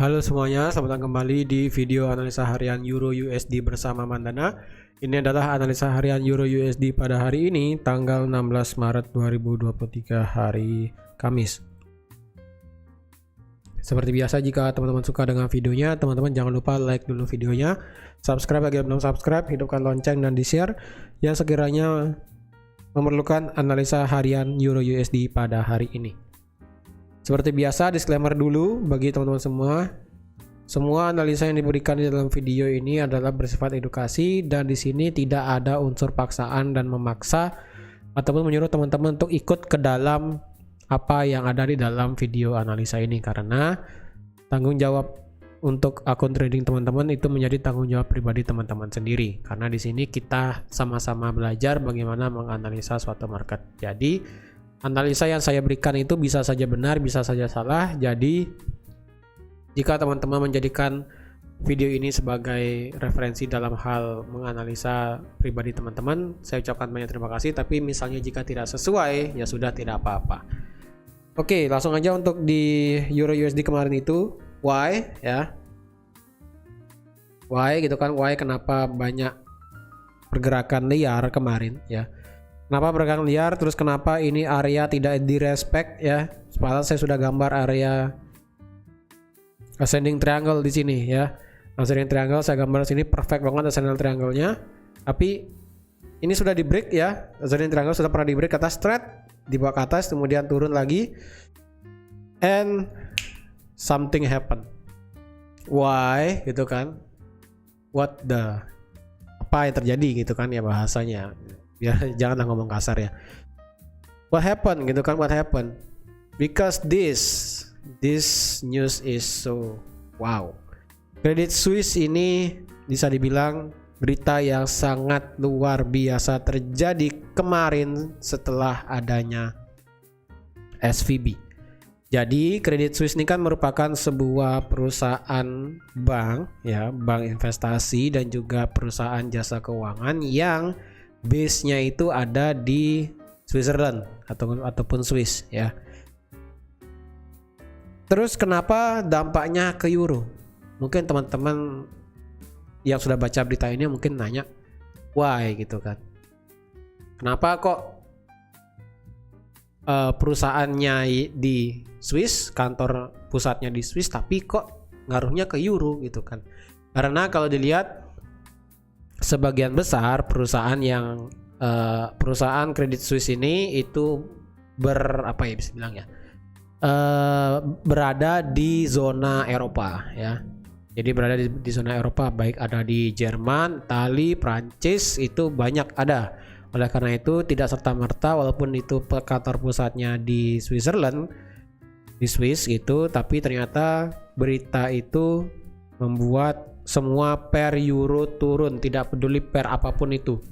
Halo semuanya, selamat datang kembali di video analisa harian Euro USD bersama Mandana. Ini adalah analisa harian Euro USD pada hari ini, tanggal 16 Maret 2023 hari Kamis. Seperti biasa, jika teman-teman suka dengan videonya, teman-teman jangan lupa like dulu videonya, subscribe bagi yang belum subscribe, hidupkan lonceng dan di-share yang sekiranya memerlukan analisa harian Euro USD pada hari ini. Seperti biasa, disclaimer dulu bagi teman-teman semua. Semua analisa yang diberikan di dalam video ini adalah bersifat edukasi dan di sini tidak ada unsur paksaan dan memaksa ataupun menyuruh teman-teman untuk ikut ke dalam apa yang ada di dalam video analisa ini, karena tanggung jawab untuk akun trading teman-teman itu menjadi tanggung jawab pribadi teman-teman sendiri, karena di sini kita sama-sama belajar bagaimana menganalisa suatu market. Jadi analisa yang saya berikan itu bisa saja benar, bisa saja salah. Jadi jika teman-teman menjadikan video ini sebagai referensi dalam hal menganalisa pribadi teman-teman, saya ucapkan banyak terima kasih. Tapi misalnya jika tidak sesuai, ya sudah, tidak apa-apa. Oke, langsung aja untuk di Euro USD kemarin itu, why ya? Why gitu kan? Why kenapa banyak pergerakan liar kemarin ya? Kenapa pergerakan liar? Terus kenapa ini area tidak direspect ya? Padahal saya sudah gambar area ascending triangle di sini ya. Ascending triangle saya gambar sini, perfect banget ascending triangle-nya. Tapi ini sudah di break ya. Ascending triangle sudah pernah di break ke atas, straight dibawa ke atas, kemudian turun lagi, and something happen. Why gitu kan? What the, apa yang terjadi gitu kan ya bahasanya. Ya janganlah ngomong kasar ya. What happened gitu kan? What happened? Because this news is so wow. Credit Suisse ini bisa dibilang berita yang sangat luar biasa terjadi kemarin setelah adanya SVB. Jadi Credit Suisse ini kan merupakan sebuah perusahaan bank ya, bank investasi dan juga perusahaan jasa keuangan yang base-nya itu ada di Switzerland ataupun Swiss ya. Terus kenapa dampaknya ke euro? Mungkin teman-teman yang sudah baca berita ini mungkin nanya, why gitu kan? Kenapa kok perusahaannya di Swiss, kantor pusatnya di Swiss, tapi kok ngaruhnya ke euro gitu kan? Karena kalau dilihat sebagian besar perusahaan yang perusahaan Credit Suisse ini itu apa ya bisa bilang ya, berada di zona Eropa ya. Jadi berada di zona Eropa, baik ada di Jerman, Italia, Prancis, itu banyak ada. Oleh karena itu tidak serta-merta walaupun itu kantor pusatnya di Switzerland, di Swiss gitu, tapi ternyata berita itu membuat semua pair euro turun, tidak peduli pair apapun itu.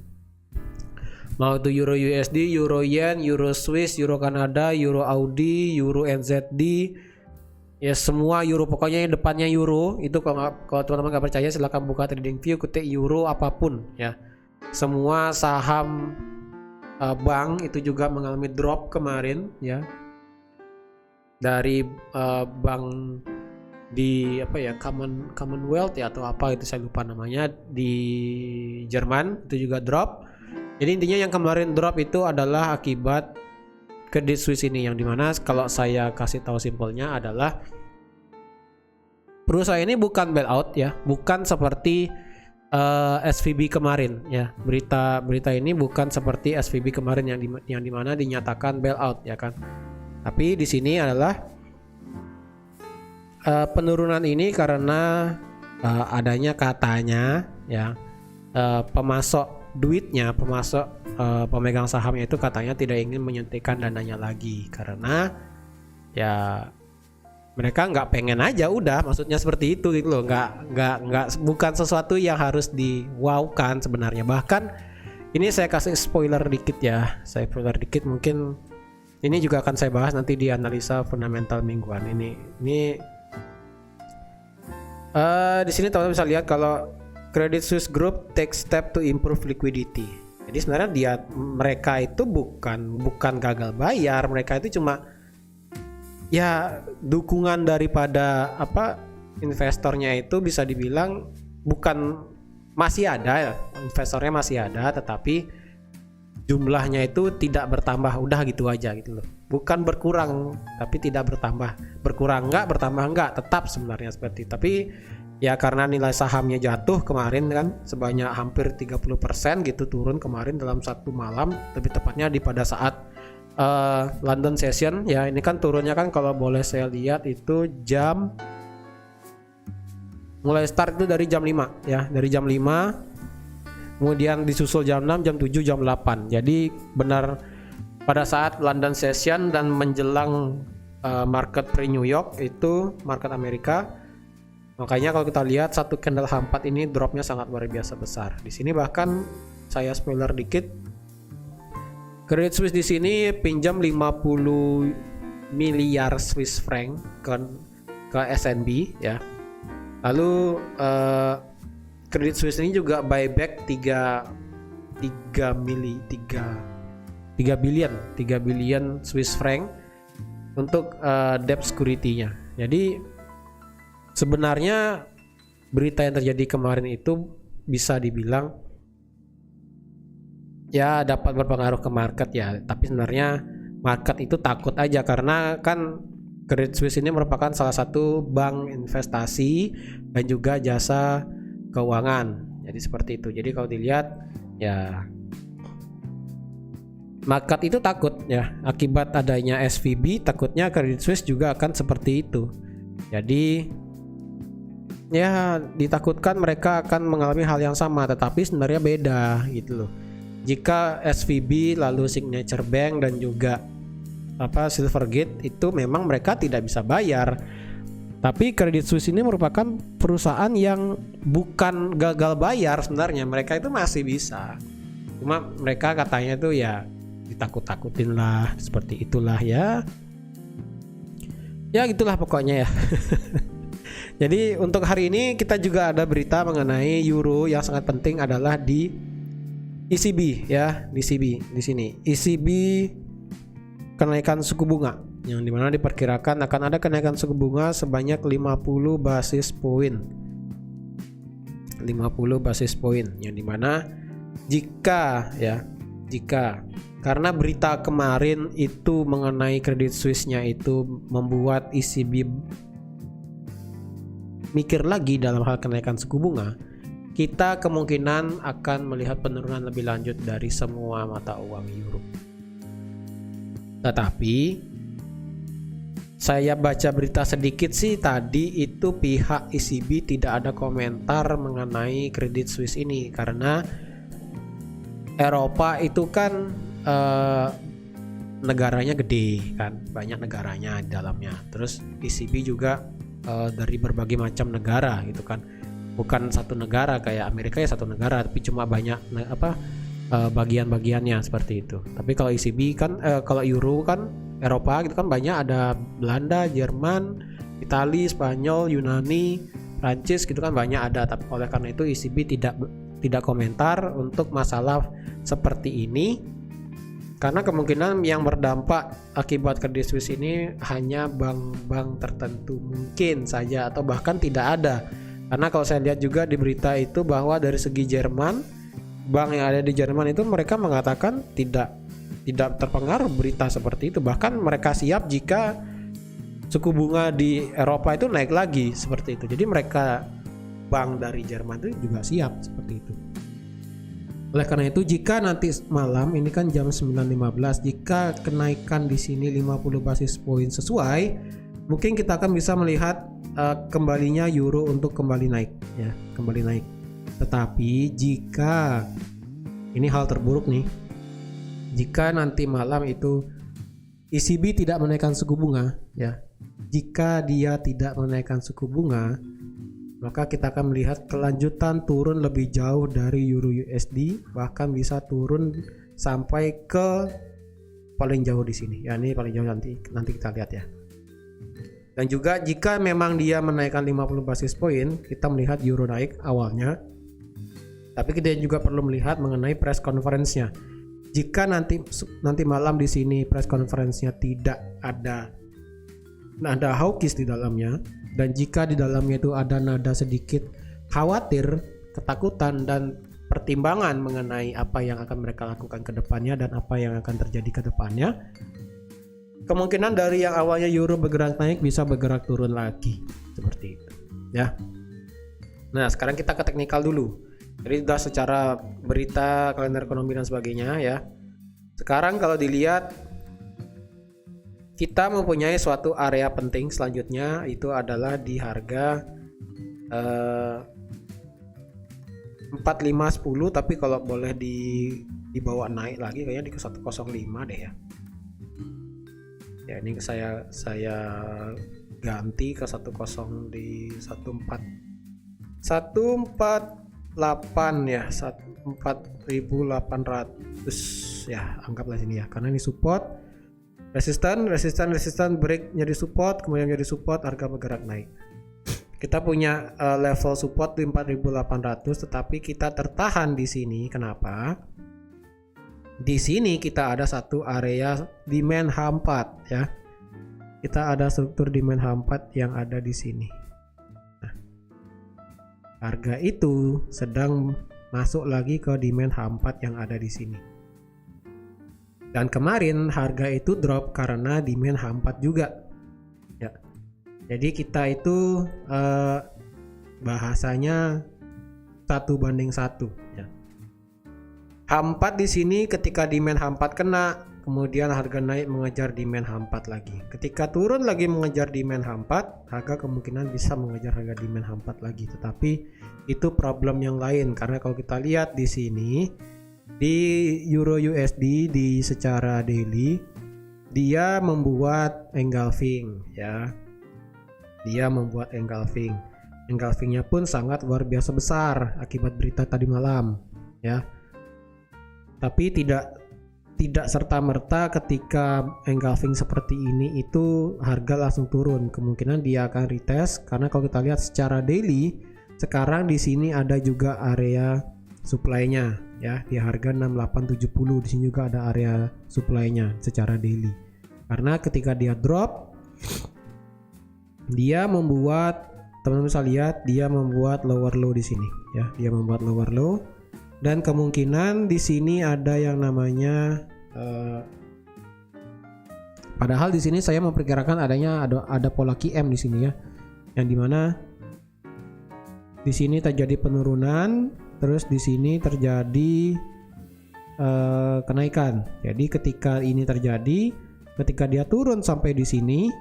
Mau itu Euro USD, Euro Yen, Euro Swiss, Euro Kanada, Euro Audi, Euro NZD, ya semua euro, pokoknya yang depannya euro itu. Kalau teman-teman nggak percaya silahkan buka TradingView, ketik euro apapun ya. Semua saham bank itu juga mengalami drop kemarin ya, dari bank di apa ya, Commonwealth ya atau apa itu saya lupa namanya, di Jerman itu juga drop. Jadi intinya yang kemarin drop itu adalah akibat Credit Suisse ini, yang dimana kalau saya kasih tahu simpelnya adalah perusahaan ini bukan bailout ya, bukan seperti SVB kemarin ya. Berita ini bukan seperti SVB kemarin yang dimana dinyatakan bailout ya kan. Tapi di sini adalah penurunan ini karena adanya katanya ya, pemasok duitnya, pemegang sahamnya itu katanya tidak ingin menyuntikkan dananya lagi karena ya mereka nggak pengen aja, udah, maksudnya seperti itu gitu loh. Nggak bukan sesuatu yang harus diwawkan sebenarnya. Bahkan ini saya kasih spoiler dikit ya, mungkin ini juga akan saya bahas nanti di analisa fundamental mingguan ini. Di sini teman-teman bisa lihat kalau Credit Suisse Group take step to improve liquidity. Jadi sebenarnya mereka itu bukan gagal bayar, mereka itu cuma ya dukungan daripada investornya itu bisa dibilang bukan, masih ada ya, investornya masih ada, tetapi jumlahnya itu tidak bertambah, udah gitu aja gitu loh. Bukan berkurang tapi tidak bertambah, berkurang enggak, bertambah enggak, tetap sebenarnya seperti itu. Tapi ya karena nilai sahamnya jatuh kemarin kan sebanyak hampir 30% gitu, turun kemarin dalam satu malam, lebih tepatnya di pada saat London Session ya. Ini kan turunnya kan kalau boleh saya lihat itu jam, mulai start itu dari jam 5 ya, dari jam 5, kemudian disusul jam 6, jam 7, jam 8. Jadi benar pada saat London Session dan menjelang market pre New York itu, market Amerika. Makanya kalau kita lihat satu candle H4 ini dropnya sangat luar biasa besar. Di sini bahkan saya spoiler dikit, Credit Suisse di sini pinjam 50 miliar Swiss franc ke SNB ya. Lalu Credit Suisse ini juga buyback 3 billion Swiss franc untuk debt security-nya. Jadi sebenarnya berita yang terjadi kemarin itu bisa dibilang ya dapat berpengaruh ke market ya, tapi sebenarnya market itu takut aja karena kan Credit Suisse ini merupakan salah satu bank investasi dan juga jasa keuangan. Jadi seperti itu. Jadi kalau dilihat ya market itu takut ya akibat adanya SVB, takutnya Credit Suisse juga akan seperti itu. Jadi ya ditakutkan mereka akan mengalami hal yang sama, tetapi sebenarnya beda gitu loh. Jika SVB lalu Signature Bank dan juga Silvergate itu memang mereka tidak bisa bayar, tapi Credit Suisse ini merupakan perusahaan yang bukan gagal bayar sebenarnya, mereka itu masih bisa, cuma mereka katanya tuh ya ditakut-takutin lah, seperti itulah ya gitulah pokoknya ya. Jadi untuk hari ini kita juga ada berita mengenai euro yang sangat penting adalah di ECB ya, di sini ECB kenaikan suku bunga yang dimana diperkirakan akan ada kenaikan suku bunga sebanyak 50 basis point yang dimana jika karena berita kemarin itu mengenai Credit Suisse-nya itu membuat ECB mikir lagi dalam hal kenaikan suku bunga, kita kemungkinan akan melihat penurunan lebih lanjut dari semua mata uang euro. Tetapi saya baca berita sedikit sih tadi itu pihak ECB tidak ada komentar mengenai Credit Suisse ini karena Eropa itu kan negaranya gede kan, banyak negaranya di dalamnya. Terus ECB juga dari berbagai macam negara gitu kan, bukan satu negara kayak Amerika ya satu negara, tapi cuma banyak bagian-bagiannya seperti itu. Tapi kalau ECB kan kalau euro kan Eropa gitu kan banyak, ada Belanda, Jerman, Italia, Spanyol, Yunani, Prancis gitu kan banyak ada. Tapi oleh karena itu ECB tidak komentar untuk masalah seperti ini karena kemungkinan yang berdampak akibat Credit Suisse ini hanya bank-bank tertentu mungkin saja atau bahkan tidak ada. Karena kalau saya lihat juga di berita itu bahwa dari segi Jerman, bank yang ada di Jerman itu mereka mengatakan tidak terpengaruh berita seperti itu. Bahkan mereka siap jika suku bunga di Eropa itu naik lagi seperti itu. Jadi mereka bank dari Jerman itu juga siap seperti itu. Oleh karena itu jika nanti malam ini kan jam 9.15 jika kenaikan di sini 50 basis point sesuai, mungkin kita akan bisa melihat kembalinya euro untuk kembali naik ya, kembali naik. Tetapi jika ini hal terburuk nih, jika nanti malam itu ECB tidak menaikkan suku bunga ya, jika dia tidak menaikkan suku bunga, maka kita akan melihat kelanjutan turun lebih jauh dari euro USD, bahkan bisa turun sampai ke paling jauh di sini. Ya ini paling jauh nanti kita lihat ya. Dan juga jika memang dia menaikkan 50 basis point, kita melihat euro naik awalnya. Tapi kita juga perlu melihat mengenai press conference-nya. Jika nanti malam di sini press conference-nya tidak ada nada hawkish di dalamnya, dan jika di dalamnya itu ada nada sedikit khawatir, ketakutan, dan pertimbangan mengenai apa yang akan mereka lakukan ke depannya dan apa yang akan terjadi ke depannya, kemungkinan dari yang awalnya euro bergerak naik bisa bergerak turun lagi, seperti itu ya. Nah, sekarang kita ke teknikal dulu. Jadi sudah secara berita, kalender ekonomi dan sebagainya ya. Sekarang kalau dilihat, kita mempunyai suatu area penting selanjutnya, itu adalah di harga 4510, tapi kalau boleh dibawa naik lagi kayaknya di 105 deh ya. Ya ini saya ganti ke 10 di 148 ya, 14.800 ya, anggaplah sini ya, karena ini support, resisten, break jadi support, kemudian jadi support, harga bergerak naik. Kita punya level support di 4.800, tetapi kita tertahan di sini. Kenapa? Di sini kita ada satu area demand H4 ya. Kita ada struktur demand H4 yang ada di sini. Nah, harga itu sedang masuk lagi ke demand H4 yang ada di sini. Dan kemarin harga itu drop karena demand H4 juga. Ya. Jadi kita itu bahasanya 1:1 ya. H4 di sini ketika demand H4 kena, kemudian harga naik mengejar demand H4 lagi. Ketika turun lagi mengejar demand H4, harga kemungkinan bisa mengejar harga demand H4 lagi. Tetapi itu problem yang lain, karena kalau kita lihat di sini di Euro USD di secara daily, dia membuat engulfing ya. Dia membuat engulfing. Engulfingnya pun sangat luar biasa besar akibat berita tadi malam ya. Tapi tidak serta-merta ketika engulfing seperti ini itu harga langsung turun. Kemungkinan dia akan retest, karena kalau kita lihat secara daily sekarang di sini ada juga area supply-nya ya, di harga 6870. Di sini juga ada area supply-nya secara daily. Karena ketika dia drop, dia membuat, teman-teman bisa lihat, dia membuat lower low di sini ya. Dia membuat lower low, dan kemungkinan di sini ada yang namanya padahal di sini saya memperkirakan adanya ada pola QM di sini ya, yang dimana di sini terjadi penurunan, terus di sini terjadi kenaikan. Jadi ketika ini terjadi, ketika dia turun sampai di sini,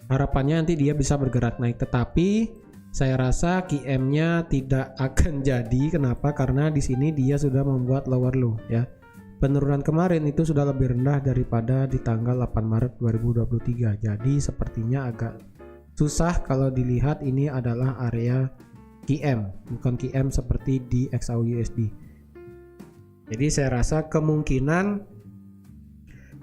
harapannya nanti dia bisa bergerak naik, tetapi saya rasa QM-nya tidak akan jadi. Kenapa? Karena di sini dia sudah membuat lower low ya. Penurunan kemarin itu sudah lebih rendah daripada di tanggal 8 Maret 2023. Jadi sepertinya agak susah kalau dilihat ini adalah area QM, bukan QM seperti di XAUUSD. Jadi saya rasa kemungkinan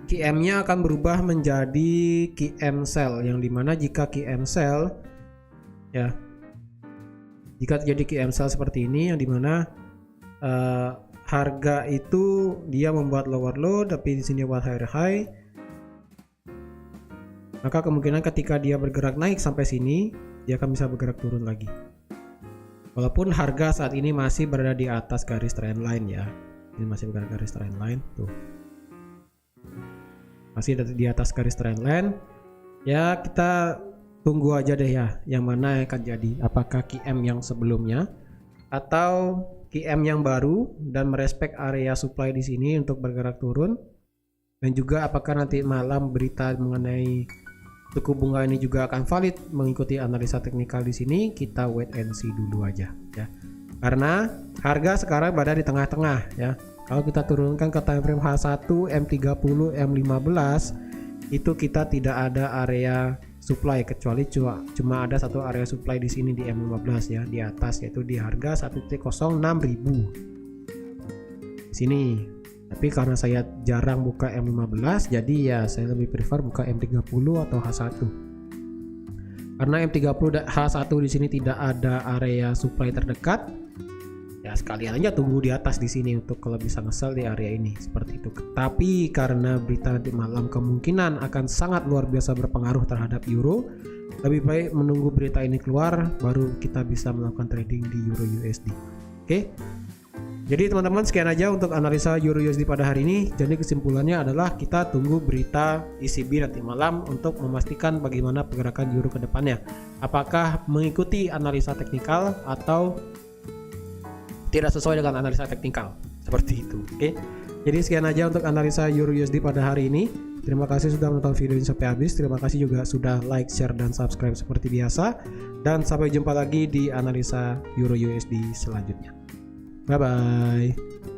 QM-nya akan berubah menjadi QM sell, yang dimana jika QM sell ya, jika terjadi QM sell seperti ini, yang dimana harga itu dia membuat lower low tapi di sini buat higher high, maka kemungkinan ketika dia bergerak naik sampai sini, dia akan bisa bergerak turun lagi. Walaupun harga saat ini masih berada di atas garis trendline ya, ini masih berada di garis trendline tuh. Masih di atas garis trendline ya. Kita tunggu aja deh ya, yang mana yang akan jadi, apakah QM yang sebelumnya atau QM yang baru dan merespek area supply di sini untuk bergerak turun, dan juga apakah nanti malam berita mengenai suku bunga ini juga akan valid mengikuti analisa teknikal di sini. Kita wait and see dulu aja ya, karena harga sekarang berada di tengah-tengah ya. Kalau kita turunkan ke time frame H1, M30, M15, itu kita tidak ada area supply, kecuali cuma ada satu area supply di sini di M15 ya, di atas, yaitu di harga 106.000 sini. Tapi karena saya jarang buka M15, jadi ya saya lebih prefer buka M30 atau H1. Karena M30 dan H1 di sini tidak ada area supply terdekat. Ya, ya sekalian aja tunggu di atas di sini untuk kalau bisa nge-sell di area ini seperti itu. Tapi karena berita nanti malam kemungkinan akan sangat luar biasa berpengaruh terhadap euro, lebih baik menunggu berita ini keluar baru kita bisa melakukan trading di euro USD. Oke. Jadi teman-teman sekian aja untuk analisa euro USD pada hari ini. Jadi kesimpulannya adalah kita tunggu berita ECB nanti malam untuk memastikan bagaimana pergerakan euro ke depannya. Apakah mengikuti analisa teknikal atau tidak sesuai dengan analisa teknikal seperti itu. Oke. Jadi sekian aja untuk analisa euro USD pada hari ini. Terima kasih sudah menonton video ini sampai habis. Terima kasih juga sudah like, share, dan subscribe seperti biasa. Dan sampai jumpa lagi di analisa euro USD selanjutnya. Bye bye.